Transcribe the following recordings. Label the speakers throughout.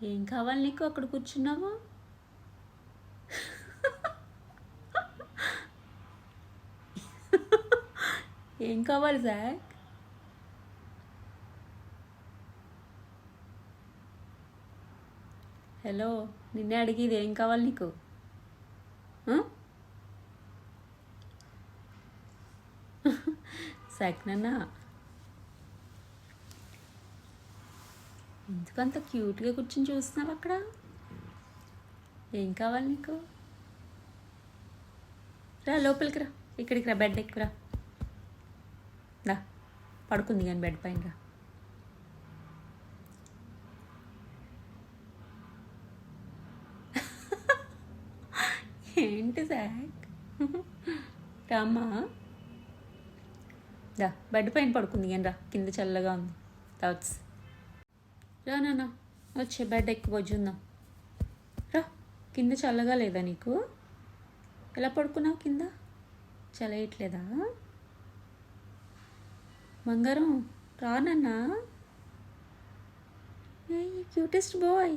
Speaker 1: ఏం కావాలి నీకు అక్కడ కూర్చున్నావు? ఏం కావాలి జాక్? హలో, నిన్నే అడిగేది ఏం కావాలి నీకు? సక్నన్నా, ఎందుకంత క్యూట్గా కూర్చొని చూస్తున్నావు అక్కడ? ఏం కావాలి నీకు? రా లోపలికి రా, ఇక్కడికి రా, బెడ్ ఎక్కురా. రా, పడుకుంది కానీ బెడ్ పైన రా. ఏంటి సాక్? రామ్మా, రా, బెడ్ పైన పడుకుంది కానీ రా, కింద చల్లగా ఉంది. థాట్స్ రా నాన్న, వచ్చే బెడ్ ఎక్కి బొజ్జుందాం. రా, కింద చల్లగా లేదా నీకు? ఎలా పడుకున్నావు కింద? చలేయట్లేదా? బంగారం రా నాన్న. Cutest boy,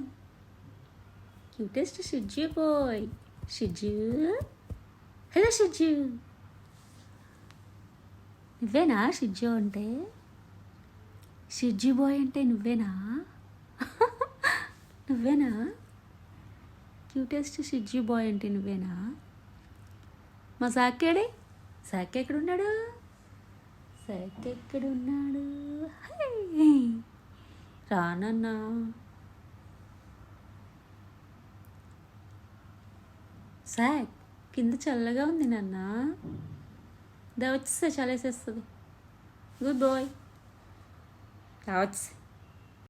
Speaker 1: cutest Shijju boy. Shijju, hello Shijju. నువ్వేనా షిజ్జు అంటే? షిజ్జు బాయ్ అంటే నువ్వేనా? నువ్వేనా? క్యూటెస్ట్ షిజ్జు బాయ్ అంటే నువ్వేనా? మా సాకేడే? సాక్ ఎక్కడున్నాడు? సాక్ ఎక్కడున్నాడు? రానన్నా. సాక్, కింద చల్లగా ఉంది నాన్న. దా వచ్చేస్తే చలేసేస్తుంది. గుడ్ బాయ్, రావచ్చు.